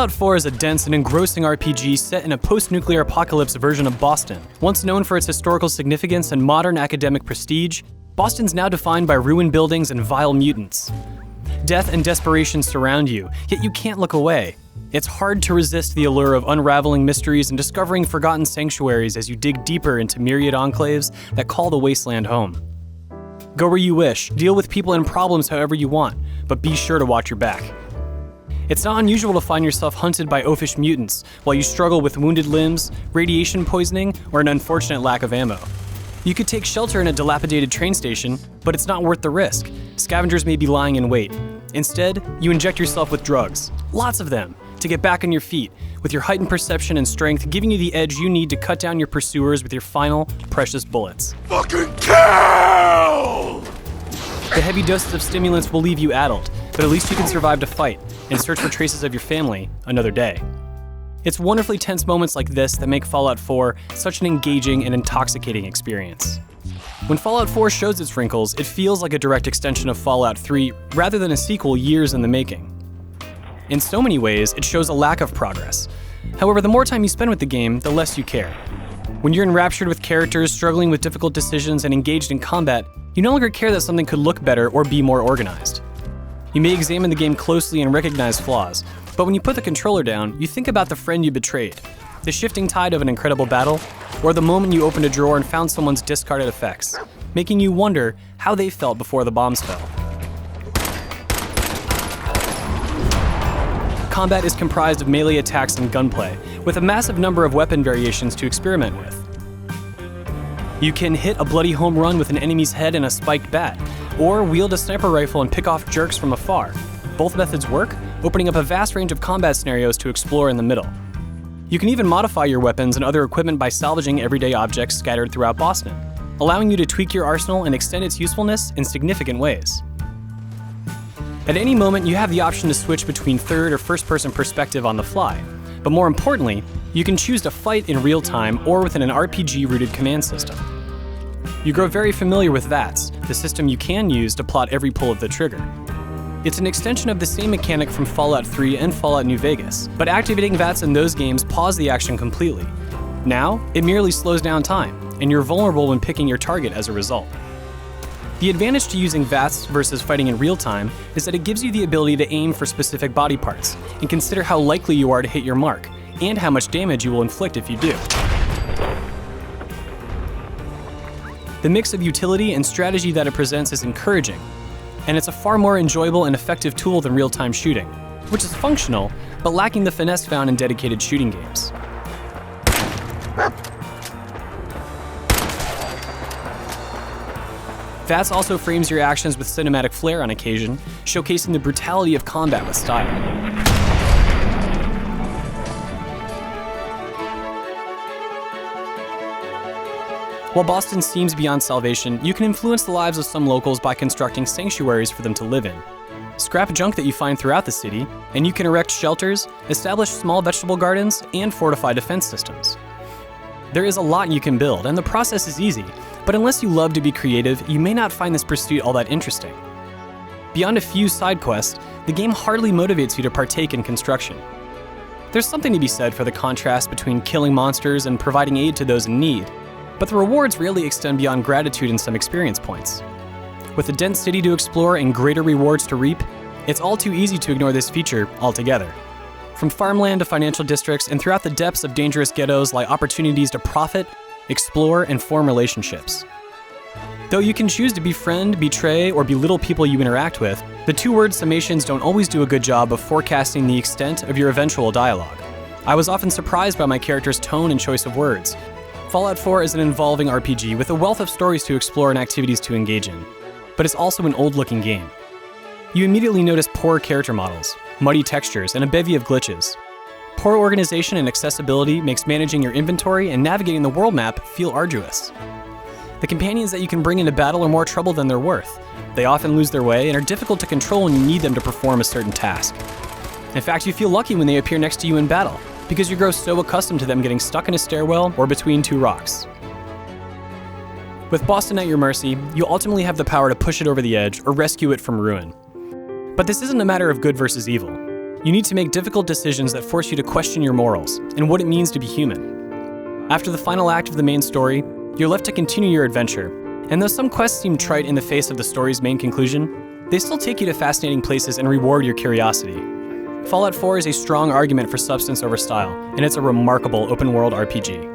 Fallout 4 is a dense and engrossing RPG set in a post-nuclear apocalypse version of Boston. Once known for its historical significance and modern academic prestige, Boston's now defined by ruined buildings and vile mutants. Death and desperation surround you, yet you can't look away. It's hard to resist the allure of unraveling mysteries and discovering forgotten sanctuaries as you dig deeper into myriad enclaves that call the wasteland home. Go where you wish, deal with people and problems however you want, but be sure to watch your back. It's not unusual to find yourself hunted by oafish mutants while you struggle with wounded limbs, radiation poisoning, or an unfortunate lack of ammo. You could take shelter in a dilapidated train station, but it's not worth the risk. Scavengers may be lying in wait. Instead, you inject yourself with drugs, lots of them, to get back on your feet, with your heightened perception and strength giving you the edge you need to cut down your pursuers with your final, precious bullets. Fucking kill! The heavy doses of stimulants will leave you addled, but at least you can survive to fight and search for traces of your family another day. It's wonderfully tense moments like this that make Fallout 4 such an engaging and intoxicating experience. When Fallout 4 shows its wrinkles, it feels like a direct extension of Fallout 3 rather than a sequel years in the making. In so many ways, it shows a lack of progress. However, the more time you spend with the game, the less you care. When you're enraptured with characters, struggling with difficult decisions, and engaged in combat, you no longer care that something could look better or be more organized. You may examine the game closely and recognize flaws, but when you put the controller down, you think about the friend you betrayed, the shifting tide of an incredible battle, or the moment you opened a drawer and found someone's discarded effects, making you wonder how they felt before the bombs fell. Combat is comprised of melee attacks and gunplay, with a massive number of weapon variations to experiment with. You can hit a bloody home run with an enemy's head and a spiked bat, or wield a sniper rifle and pick off jerks from afar. Both methods work, opening up a vast range of combat scenarios to explore in the middle. You can even modify your weapons and other equipment by salvaging everyday objects scattered throughout Boston, allowing you to tweak your arsenal and extend its usefulness in significant ways. At any moment, you have the option to switch between third or first-person perspective on the fly, but more importantly, you can choose to fight in real time or within an RPG-rooted command system. You grow very familiar with VATS, the system you can use to plot every pull of the trigger. It's an extension of the same mechanic from Fallout 3 and Fallout New Vegas, but activating VATS in those games pause the action completely. Now, it merely slows down time, and you're vulnerable when picking your target as a result. The advantage to using VATS versus fighting in real time is that it gives you the ability to aim for specific body parts and consider how likely you are to hit your mark, and how much damage you will inflict if you do. The mix of utility and strategy that it presents is encouraging, and it's a far more enjoyable and effective tool than real-time shooting, which is functional, but lacking the finesse found in dedicated shooting games. VATS also frames your actions with cinematic flair on occasion, showcasing the brutality of combat with style. While Boston seems beyond salvation, you can influence the lives of some locals by constructing sanctuaries for them to live in. Scrap junk that you find throughout the city, and you can erect shelters, establish small vegetable gardens, and fortify defense systems. There is a lot you can build, and the process is easy, but unless you love to be creative, you may not find this pursuit all that interesting. Beyond a few side quests, the game hardly motivates you to partake in construction. There's something to be said for the contrast between killing monsters and providing aid to those in need, but the rewards rarely extend beyond gratitude and some experience points. With a dense city to explore and greater rewards to reap, it's all too easy to ignore this feature altogether. From farmland to financial districts and throughout the depths of dangerous ghettos lie opportunities to profit, explore, and form relationships. Though you can choose to befriend, betray, or belittle people you interact with, the two-word summations don't always do a good job of forecasting the extent of your eventual dialogue. I was often surprised by my character's tone and choice of words. Fallout 4 is an involving RPG with a wealth of stories to explore and activities to engage in, but it's also an old-looking game. You immediately notice poor character models, muddy textures, and a bevy of glitches. Poor organization and accessibility makes managing your inventory and navigating the world map feel arduous. The companions that you can bring into battle are more trouble than they're worth. They often lose their way and are difficult to control when you need them to perform a certain task. In fact, you feel lucky when they appear next to you in battle, because you grow so accustomed to them getting stuck in a stairwell or between two rocks. With Boston at your mercy, you ultimately have the power to push it over the edge or rescue it from ruin. But this isn't a matter of good versus evil. You need to make difficult decisions that force you to question your morals and what it means to be human. After the final act of the main story, you're left to continue your adventure, and though some quests seem trite in the face of the story's main conclusion, they still take you to fascinating places and reward your curiosity. Fallout 4 is a strong argument for substance over style, and it's a remarkable open-world RPG.